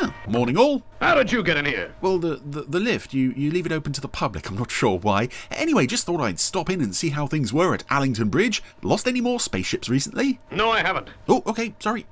Oh, morning all. How did you get in here? Well, the lift, you leave it open to the public, I'm not sure why. Anyway, just thought I'd stop in and see how things were at Allington Bridge. Lost any more spaceships recently? No, I haven't. Oh, okay, sorry.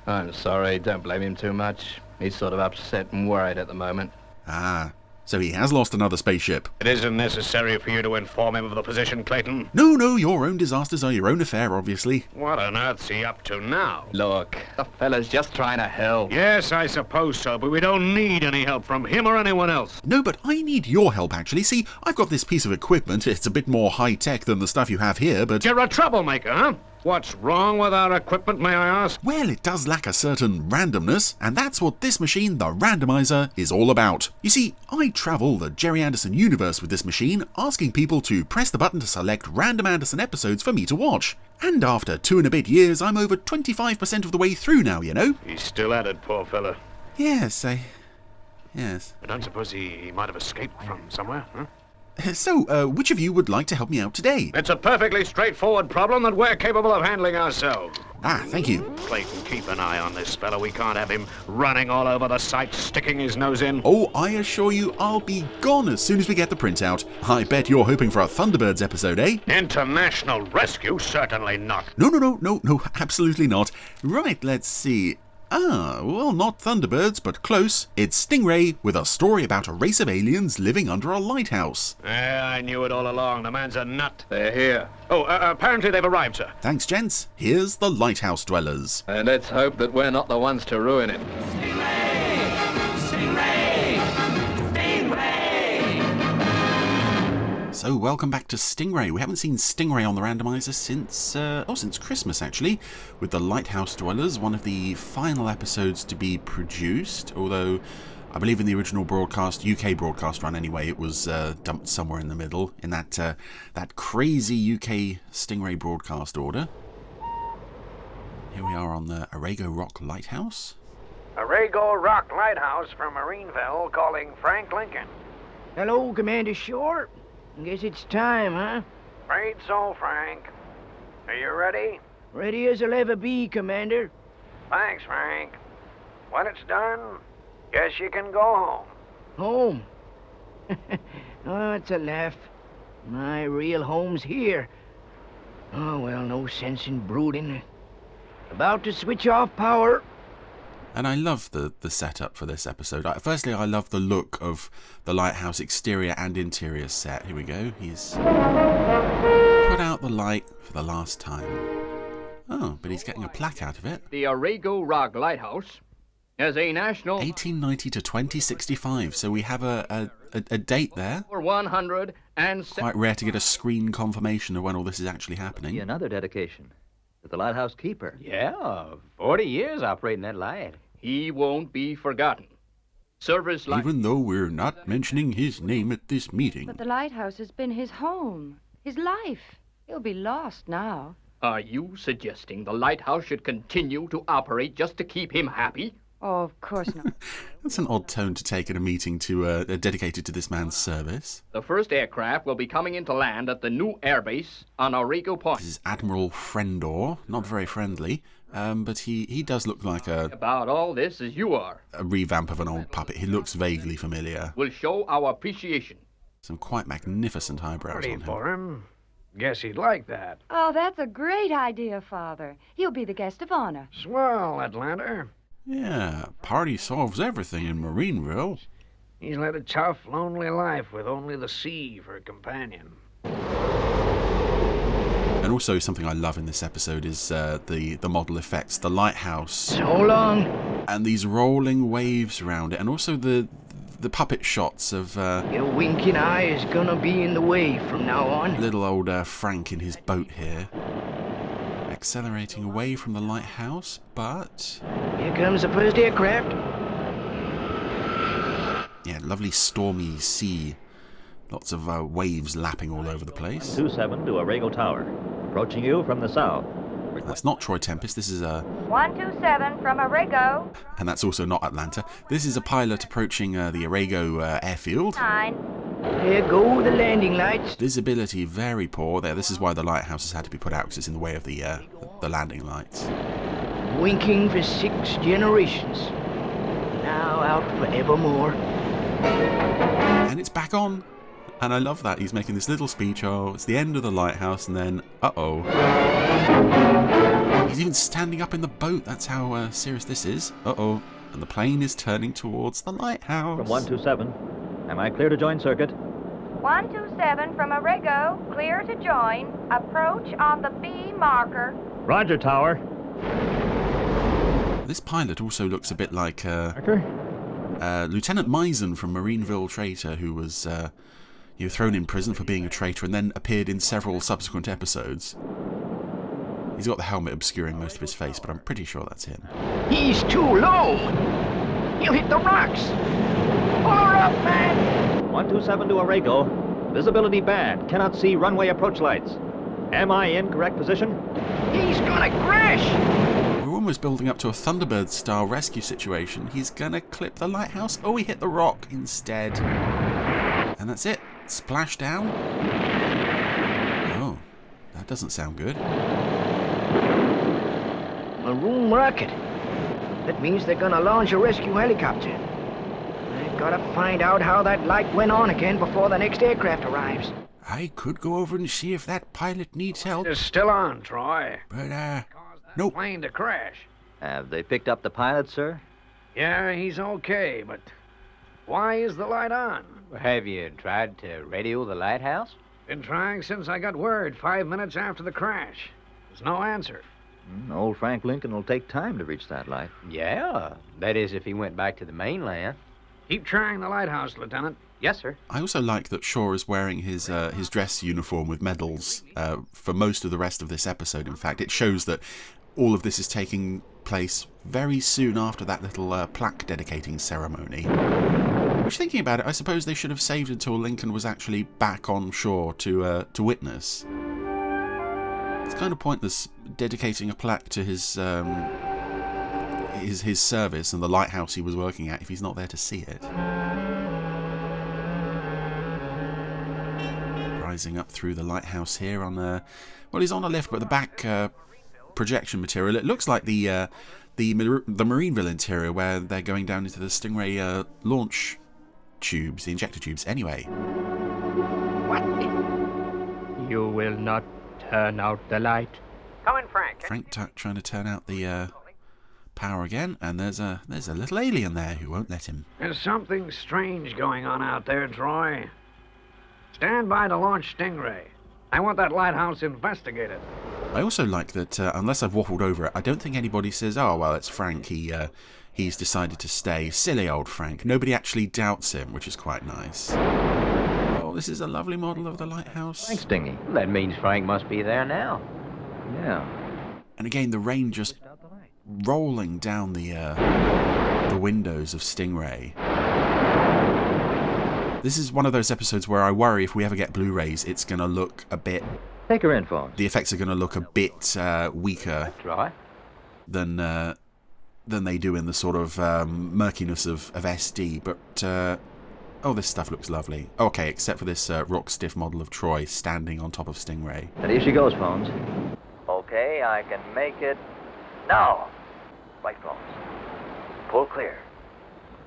I'm sorry, don't blame him too much. He's sort of upset and worried at the moment. Ah, so he has lost another spaceship. It isn't necessary for you to inform him of the position, Clayton. No, your own disasters are your own affair, obviously. What on earth's he up to now? Look, the fella's just trying to help. Yes, I suppose so, but we don't need any help from him or anyone else. No, but I need your help, actually. See, I've got this piece of equipment. It's a bit more high-tech than the stuff you have here, but... You're a troublemaker, huh? What's wrong with our equipment, may I ask? Well, it does lack a certain randomness, and that's what this machine, the Randomiser, is all about. You see, I travel the Jerry Anderson universe with this machine, asking people to press the button to select random Anderson episodes for me to watch. And after 2 and a bit years, I'm over 25% of the way through now, you know? He's still at it, poor fella. Yes. I don't suppose he might have escaped from somewhere, huh? So, which of you would like to help me out today? It's a perfectly straightforward problem that we're capable of handling ourselves. Ah, thank you. Clayton, keep an eye on this fella. We can't have him running all over the site, sticking his nose in. Oh, I assure you, I'll be gone as soon as we get the printout. I bet you're hoping for a Thunderbirds episode, eh? International rescue? Certainly not. No, absolutely not. Right, let's see. Ah, well, not Thunderbirds, but close. It's Stingray with a story about a race of aliens living under a lighthouse. I knew it all along. The man's a nut. They're here. Oh, apparently they've arrived, sir. Thanks, gents. Here's the Lighthouse Dwellers. And let's hope that we're not the ones to ruin it. So, welcome back to Stingray. We haven't seen Stingray on the Randomiser since Christmas, actually, with the Lighthouse Dwellers, one of the final episodes to be produced, although I believe in the original broadcast, UK broadcast run anyway, it was dumped somewhere in the middle, in that crazy UK Stingray broadcast order. Here we are on the Arago Rock Lighthouse. Arago Rock Lighthouse from Marineville calling Frank Lincoln. Hello, Commander Short. Guess it's time, huh? Afraid so, Frank. Are you ready? Ready as I'll ever be, Commander. Thanks, Frank. When it's done, guess you can go home. Home? Oh, it's a laugh. My real home's here. Oh, well, no sense in brooding. About to switch off power. And I love the setup for this episode. Firstly, I love the look of the lighthouse exterior and interior set. Here we go. He's put out the light for the last time. Oh, but he's getting a plaque out of it. The Arago Rock Lighthouse as a national 1890 to 2065. So we have a date there. for 100 and Quite rare to get a screen confirmation of when all this is actually happening. Another dedication to the lighthouse keeper. Yeah, 40 years operating that light. he won't be forgotten. Service light. Even though we're not mentioning his name at this meeting. But the lighthouse has been his home, his life. He'll be lost now. Are you suggesting the lighthouse should continue to operate just to keep him happy? Oh, of course not. That's an odd tone to take at a meeting dedicated to this man's service. The first aircraft will be coming into land at the new airbase on Arago Point. This is Admiral Frendor, not very friendly, but he does look like About all this as you are. a revamp of an old puppet. He looks vaguely familiar. Will show our appreciation. Some quite magnificent eyebrows Ready on him. for him. Guess he'd like that. Oh, that's a great idea, Father. He'll be the guest of honor. Swell, Atlanta. Yeah, party solves everything in Marineville. He's led a tough, lonely life with only the sea for a companion. And also something I love in this episode is the model effects, the lighthouse, So long. and these rolling waves around it, and also the puppet shots of Your winking eye is gonna be in the way from now on. little old Frank in his boat here, accelerating away from the lighthouse, but Here comes the first aircraft. yeah, lovely stormy sea, lots of waves lapping all over the place. 27 to Arago Tower. Approaching you from the south. That's not Troy Tempest, this is 127 from Arago. and that's also not Atlanta. This is a pilot approaching the Arago airfield. 9. There go the landing lights. Visibility very poor there. This is why the lighthouse has had to be put out, because it's in the way of the landing lights. Winking for 6 generations. Now out forevermore. And it's back on. And I love that. He's making this little speech. Oh, it's the end of the lighthouse. And then, uh-oh. He's even standing up in the boat. That's how serious this is. Uh-oh. And the plane is turning towards the lighthouse. From 127. Am I clear to join circuit? 127 from Arrigo, clear to join. Approach on the B marker. Roger, Tower. This pilot also looks a bit like Marker? Lieutenant Misen from Marineville Traitor, who was thrown in prison for being a traitor and then appeared in several subsequent episodes. He's got the helmet obscuring most of his face, but I'm pretty sure that's him. He's too low. He'll hit the rocks. Pull her up, man. 127 to Arrigo. Visibility bad. Cannot see runway approach lights. Am I in correct position? He's gonna crash. We're almost building up to a Thunderbird-style rescue situation. He's gonna clip the lighthouse. Oh, he hit the rock instead. And that's it. Splash down. Oh, that doesn't sound good. Maroon rocket. That means they're gonna launch a rescue helicopter. I've gotta find out how that light went on again before the next aircraft arrives. I could go over and see if that pilot needs help. It's still on, Troy. But, Caused that nope. plane to crash. Have they picked up the pilot, sir? Yeah, he's okay, but why is the light on? Have you tried to radio the lighthouse? Been trying since I got word 5 minutes after the crash. There's no answer. Old Frank Lincoln will take time to reach that light. Yeah, that is if he went back to the mainland. Keep trying the lighthouse, Lieutenant. Yes, sir. I also like that Shaw is wearing his dress uniform with medals for most of the rest of this episode. In fact, it shows that all of this is taking place very soon after that little plaque dedicating ceremony. Which, thinking about it, I suppose they should have saved until Lincoln was actually back on shore to witness. It's kind of pointless dedicating a plaque to his service and the lighthouse he was working at if he's not there to see it. Rising up through the lighthouse here on well, he's on a lift, but the back projection material, it looks like the Marineville interior where they're going down into the Stingray launch tubes, the injector tubes. Anyway. What? You will not turn out the light. Come in, Frank. Frank trying to turn out the power again, and there's a little alien there who won't let him. There's something strange going on out there, Troy. Stand by to launch Stingray. I want that lighthouse investigated. I also like that, unless I've waffled over it, I don't think anybody says, oh, well, it's Frank, he's decided to stay. Silly old Frank. Nobody actually doubts him, which is quite nice. Oh, this is a lovely model of the lighthouse. Thanks, Dingy. That means Frank must be there now. Yeah. And again, the rain just rolling down the windows of Stingray. This is one of those episodes where I worry if we ever get Blu-rays, it's going to look a bit... Take her in, Phones. The effects are going to look a bit weaker That's right. than they do in the sort of murkiness of SD. But, oh, this stuff looks lovely. Okay, except for this rock-stiff model of Troy standing on top of Stingray. And here she goes, Phones. Okay, I can make it now. Right, Phones. Pull clear.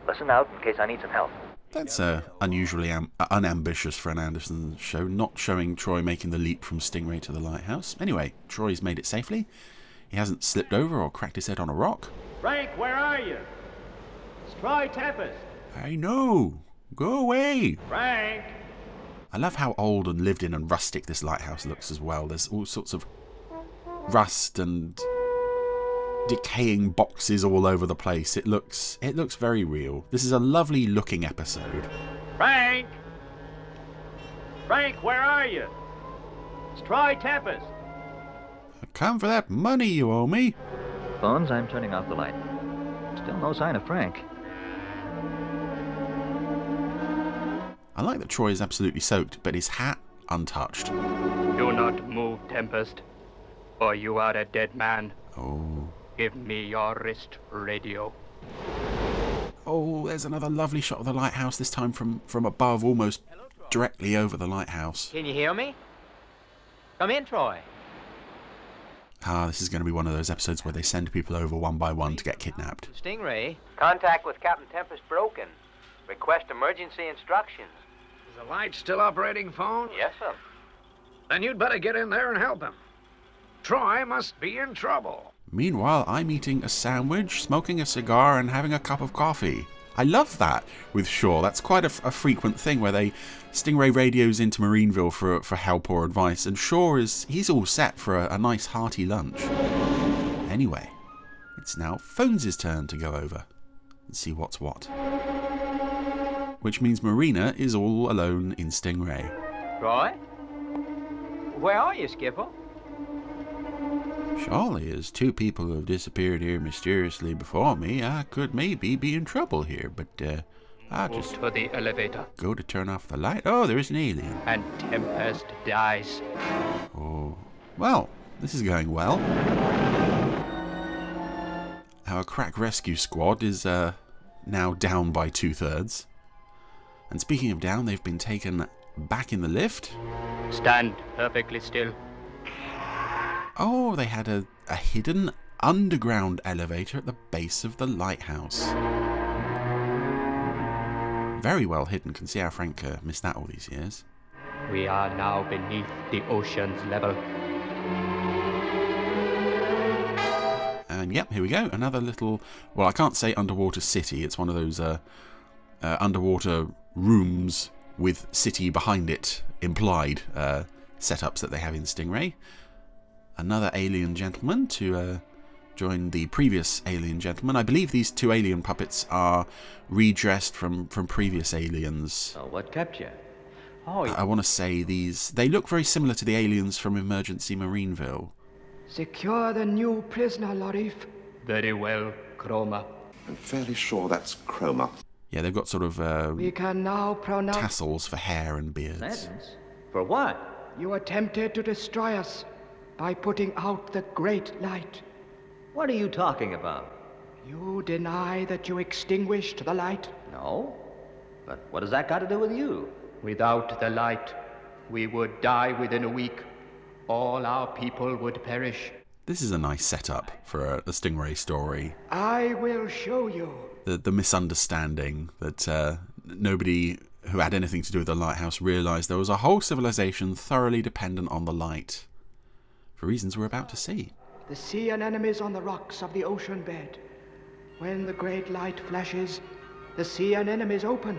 Listen out in case I need some help. That's unusually unambitious for an Anderson show, not showing Troy making the leap from Stingray to the lighthouse. Anyway, Troy's made it safely. He hasn't slipped over or cracked his head on a rock. Frank, where are you? It's Troy Tempest. I know. Go away. Frank! I love how old and lived in and rustic this lighthouse looks as well. There's all sorts of rust and decaying boxes all over the place. It looks very real. This is a lovely looking episode. Frank! Frank, where are you? It's Troy Tempest. I come for that money you owe me. Phones, I'm turning off the light. Still no sign of Frank. I like that Troy is absolutely soaked, but his hat untouched. Do not move, Tempest, or you are a dead man. Oh. Give me your wrist radio. Oh, there's another lovely shot of the lighthouse, this time from above, almost directly over the lighthouse. Can you hear me? Come in, Troy. This is going to be one of those episodes where they send people over one by one to get kidnapped. Stingray. Contact with Captain Tempest broken. Request emergency instructions. Is the light still operating phone? Yes, sir. Then you'd better get in there and help him. Troy must be in trouble. Meanwhile, I'm eating a sandwich, smoking a cigar, and having a cup of coffee. I love that with Shaw. That's quite a frequent thing where Stingray radios into Marineville for help or advice, and Shaw he's all set for a nice hearty lunch. Anyway, it's now Phones' turn to go over and see what's what. Which means Marina is all alone in Stingray. Troy? Where are you, Skipper? Surely, as two people have disappeared here mysteriously before me, I could maybe be in trouble here, but I'll just to the elevator. go to turn off the light. Oh, there's an alien. And Tempest dies. Oh, well, this is going well. Our crack rescue squad is now down by 2/3. And speaking of down, they've been taken back in the lift. Stand perfectly still. Oh, they had a hidden underground elevator at the base of the lighthouse. Very well hidden. Can see how Frank missed that all these years. We are now beneath the ocean's level. And yep, here we go. Another little, well, I can't say underwater city. It's one of those underwater rooms with city behind it implied setups that they have in Stingray. Another alien gentleman to join the previous alien gentleman. I believe these two alien puppets are redressed from previous aliens. So what kept you? I want to say they look very similar to the aliens from Emergency Marineville. Secure the new prisoner, Larif. Very well, Chroma. I'm fairly sure that's Chroma. Yeah, they've got sort of We can now pronounce... tassels for hair and beards. Sentence? For what? You attempted to destroy us by putting out the great light. What are you talking about? You deny that you extinguished the light? No. But what has that got to do with you? Without the light, we would die within a week. All our people would perish. This is a nice setup for a Stingray story. I will show you. The misunderstanding that nobody who had anything to do with the lighthouse realised there was a whole civilization thoroughly dependent on the light. For reasons we're about to see. The sea anemones on the rocks of the ocean bed. When the great light flashes, the sea anemones open.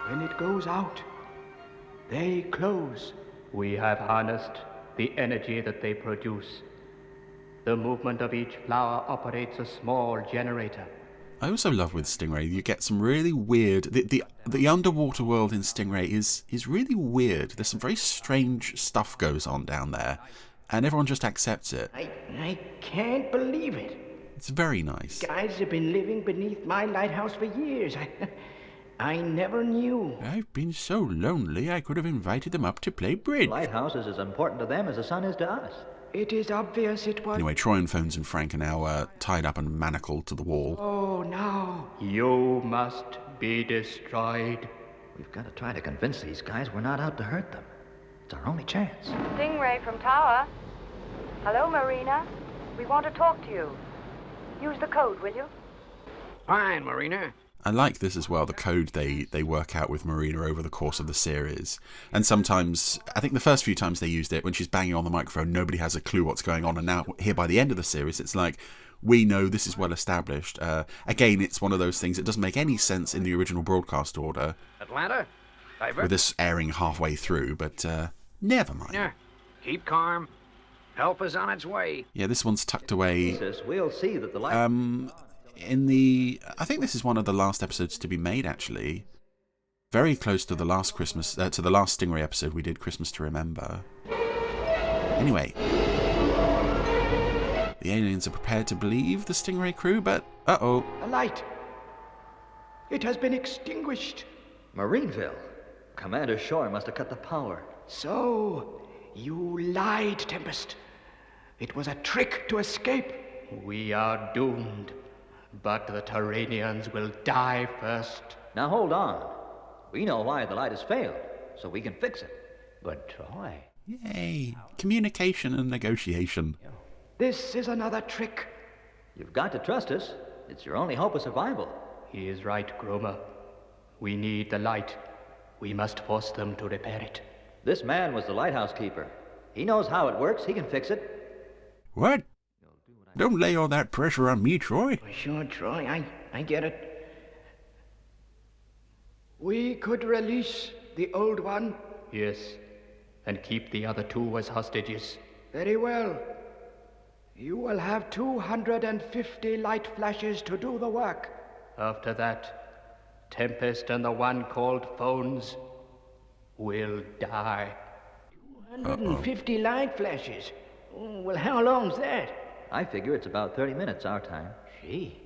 When it goes out, they close. We have harnessed the energy that they produce. The movement of each flower operates a small generator. I also love with Stingray, you get some really weird... The underwater world in Stingray is really weird. There's some very strange stuff goes on down there, and everyone just accepts it. I can't believe it. It's very nice. Guys have been living beneath my lighthouse for years. I never knew. I've been so lonely I could have invited them up to play bridge. The lighthouse is as important to them as the sun is to us. It is obvious it was... Anyway, Troy and Phones and Frank are now tied up and manacled to the wall. Oh, no. You must be destroyed. We've got to try to convince these guys we're not out to hurt them. It's our only chance. Stingray from Tower. Hello, Marina. We want to talk to you. Use the code, will you? Fine, Marina. I like this as well, the code they work out with Marina over the course of the series. And sometimes, I think the first few times they used it, when she's banging on the microphone, nobody has a clue what's going on. And now, here by the end of the series, it's like, we know this is well established. Again, it's one of those things that doesn't make any sense in the original broadcast order. Atlanta? Diver? With this airing halfway through, but never mind. Yeah. Keep calm. Help is on its way. Yeah, this one's tucked away. Jesus, we'll see that the light... I think this is one of the last episodes to be made, actually. Very close to the last Christmas, to the last Stingray episode we did, Christmas to Remember. Anyway. The aliens are prepared to believe the Stingray crew, but uh-oh. A light. It has been extinguished. Marineville. Commander Shore must have cut the power. So, you lied, Tempest. It was a trick to escape. We are doomed. but the Terranians will die first. Now hold on. We know why the light has failed, so we can fix it. But Troy... Yay! Communication and negotiation. This is another trick. You've got to trust us. It's your only hope of survival. He is right, Gromer. We need the light. We must force them to repair it. This man was the lighthouse keeper. He knows how it works. He can fix it. What? Don't lay all that pressure on me, Troy. Sure, Troy, I get it. We could release the old one. Yes, and keep the other two as hostages. Very well. You will have 250 light flashes to do the work. After that, Tempest and the one called Phones will die. 250 light flashes? Oh, well, how long's that? I figure it's about 30 minutes our time. Gee,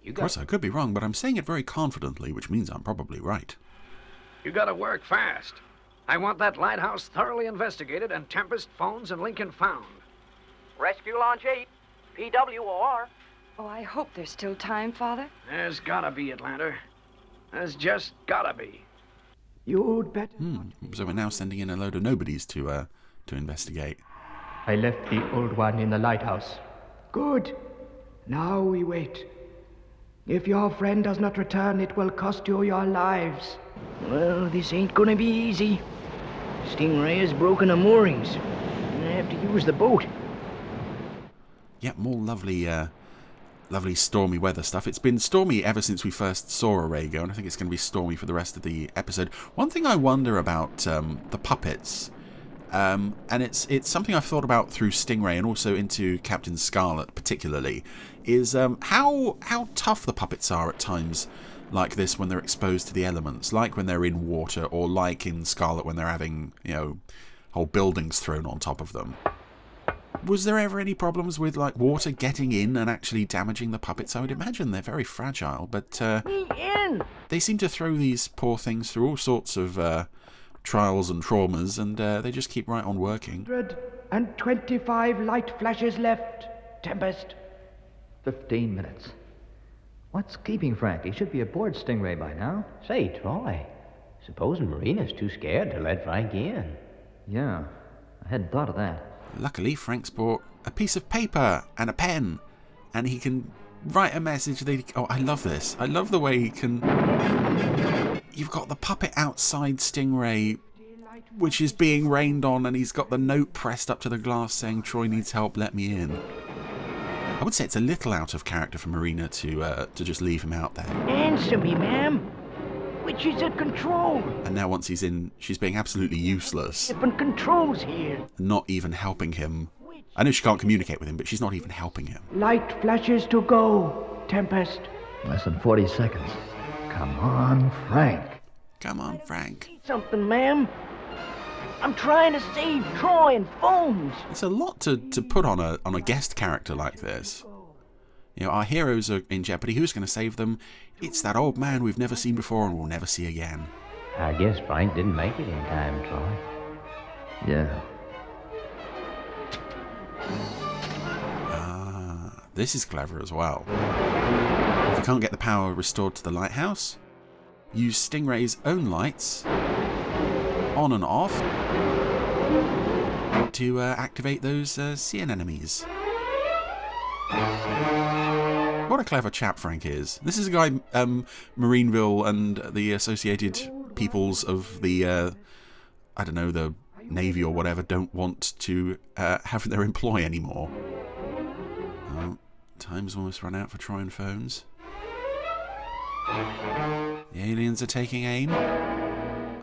you Of got... course, I could be wrong, but I'm saying it very confidently, which means I'm probably right. You gotta work fast. I want that lighthouse thoroughly investigated and Tempest, Phones, and Lincoln found. Rescue Launch 8, PWOR. Oh, I hope there's still time, Father. There's gotta be, Atlanta. There's just gotta be. You'd better... So we're now sending in a load of nobodies to investigate. I left the old one in the lighthouse. Good. Now we wait. If your friend does not return, it will cost you your lives. Well, this ain't gonna be easy. Stingray has broken the moorings. I have to use the boat. Yep, more lovely stormy weather stuff. It's been stormy ever since we first saw Arago, and I think it's going to be stormy for the rest of the episode. One thing I wonder about the puppets, and it's something I've thought about through Stingray and also into Captain Scarlet particularly, is how tough the puppets are at times like this when they're exposed to the elements, like when they're in water, or like in Scarlet when they're having, whole buildings thrown on top of them. Was there ever any problems with water getting in and actually damaging the puppets? I would imagine they're very fragile, but they seem to throw these poor things through all sorts of trials and traumas, and they just keep right on working. 125 light flashes left, Tempest. 15 minutes. What's keeping Frank? He should be aboard Stingray by now. Say, Troy, supposing Marina's too scared to let Frank in. Yeah, I hadn't thought of that. Luckily, Frank's brought a piece of paper and a pen, and he can write a message. Oh, I love this. I love the way he can... You've got the puppet outside Stingray, which is being rained on, and he's got the note pressed up to the glass saying, "Troy needs help, let me in." I would say it's a little out of character for Marina to just leave him out there. Answer me, ma'am. Which is at control? And now once he's in, she's being absolutely useless. Different controls here. Not even helping him. I know she can't communicate with him, but she's not even helping him. Light flashes to go, Tempest. Less than 40 seconds. Come on, Frank. Come on, Frank. Something, ma'am. I'm trying to save Troy and Phones. It's a lot to put on a guest character like this. Our heroes are in jeopardy. Who's going to save them? It's that old man we've never seen before and we'll never see again. I guess Frank didn't make it in time, Troy. Yeah. This is clever as well. If you can't get the power restored to the lighthouse, use Stingray's own lights on and off to activate those sea anemones. What a clever chap Frank is. This is a guy Marineville and the associated peoples of the, I don't know, the Navy or whatever don't want to have their employ anymore. Oh, time's almost run out for Troy and Phones. The aliens are taking aim.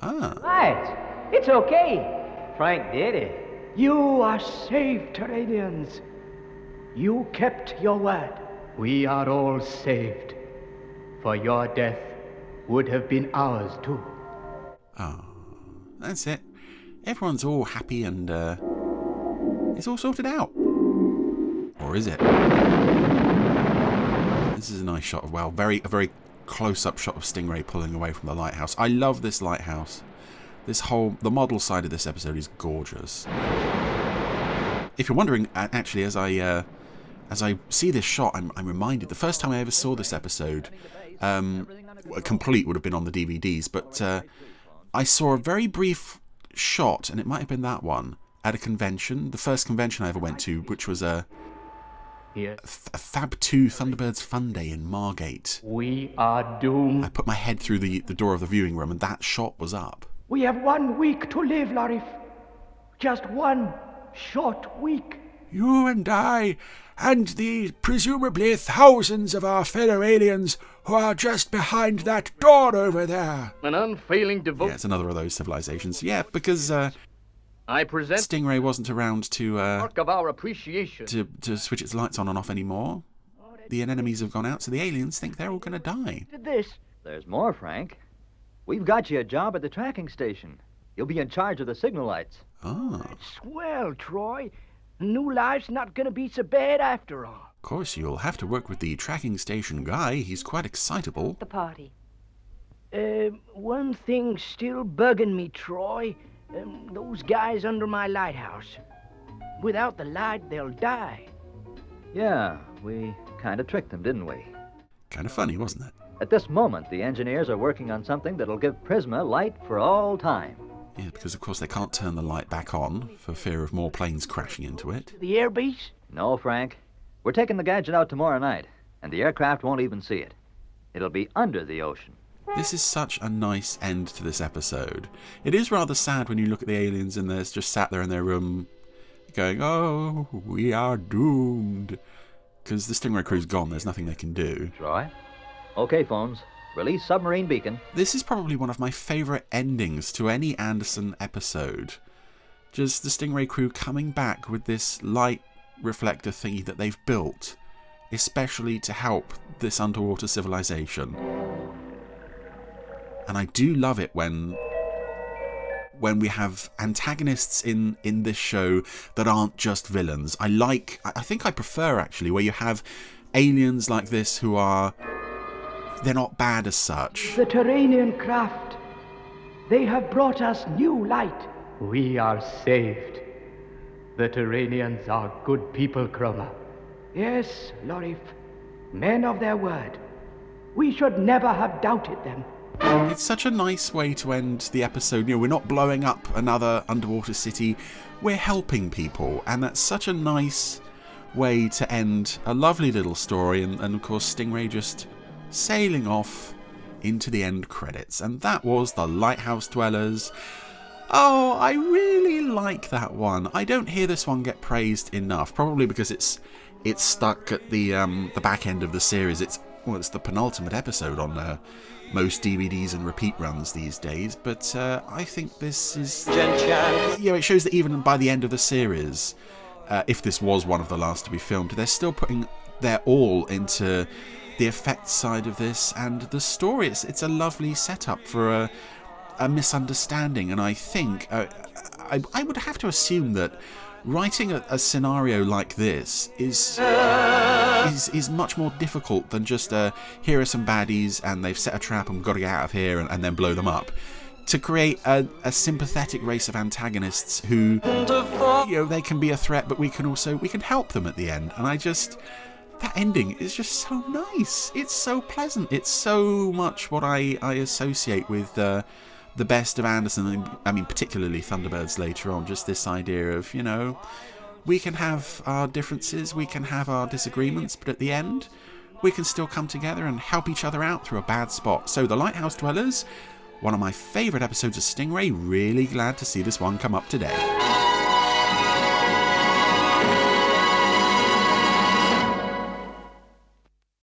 Right. It's okay. Frank did it. You are saved, Terranians. You kept your word. We are all saved, for your death would have been ours too. Oh, that's it. Everyone's all happy and it's all sorted out. Or is it? This is a nice shot of, well, a very close-up shot of Stingray pulling away from the lighthouse. I love this lighthouse. The model side of this episode is gorgeous. If you're wondering, actually, as as I see this shot, I'm reminded, the first time I ever saw this episode, complete would have been on the DVDs, but I saw a very brief shot, and it might have been that one, at a convention, the first convention I ever went to, which was a Fab 2 Thunderbirds Fun Day in Margate. We are doomed. I put my head through the door of the viewing room, and that shot was up. We have 1 week to live, Larif. Just 1 short week. You and I, and the presumably thousands of our fellow aliens who are just behind that door over there. An unfailing devotion. Yeah, it's another of those civilizations. Yeah, because I present Stingray wasn't around to mark of our appreciation to switch its lights on and off anymore. The enemies have gone out, so the aliens think they're all going to die. There's more, Frank. We've got you a job at the tracking station. You'll be in charge of the signal lights. Ah. Swell, Troy. New life's not gonna be so bad after all. Of course, you'll have to work with the tracking station guy. He's quite excitable. The party. One thing's still bugging me, Troy. Those guys under my lighthouse. Without the light, they'll die. Yeah, we kind of tricked them, didn't we? Kind of funny, wasn't it? At this moment, the engineers are working on something that'll give Prisma light for all time. Yeah, because of course they can't turn the light back on for fear of more planes crashing into it. The airbase? No, Frank. We're taking the gadget out tomorrow night, and the aircraft won't even see it. It'll be under the ocean. This is such a nice end to this episode. It is rather sad when you look at the aliens and they're just sat there in their room going, oh, we are doomed. Because the Stingray crew's gone, there's nothing they can do. Troy? Okay, phones. Release submarine beacon. This is probably one of my favourite endings to any Anderson episode. Just the Stingray crew coming back with this light reflector thingy that they've built, especially to help this underwater civilization. And I do love it when we have antagonists in this show that aren't just villains. I think I prefer actually where you have aliens like this who are, they're not bad as such. The Terranian craft. They have brought us new light. We are saved. The Terranians are good people, Chroma. Yes, Lorif. Men of their word. We should never have doubted them. It's such a nice way to end the episode. You know, we're not blowing up another underwater city. We're helping people. And that's such a nice way to end a lovely little story. And of course, Stingray just sailing off into the end credits. And that was The Lighthouse Dwellers. Oh, I really like that one. I don't hear this one get praised enough. Probably because it's stuck at the back end of the series. It's the penultimate episode on most DVDs and repeat runs these days. But I think this is... it shows that even by the end of the series, if this was one of the last to be filmed, they're still putting their all into the effects side of this and the story. It's a lovely setup for a misunderstanding, and I think I would have to assume that writing a scenario like this is much more difficult than just here are some baddies and they've set a trap and we've got to get out of here and then blow them up. To create a sympathetic race of antagonists who, they can be a threat, but we can help them at the end. And that ending is just so nice. It's so pleasant. It's so much what I associate with the best of Anderson. I mean, particularly Thunderbirds later on. Just this idea of, we can have our differences, we can have our disagreements, but at the end, we can still come together and help each other out through a bad spot. So The Lighthouse Dwellers, one of my favourite episodes of Stingray. Really glad to see this one come up today.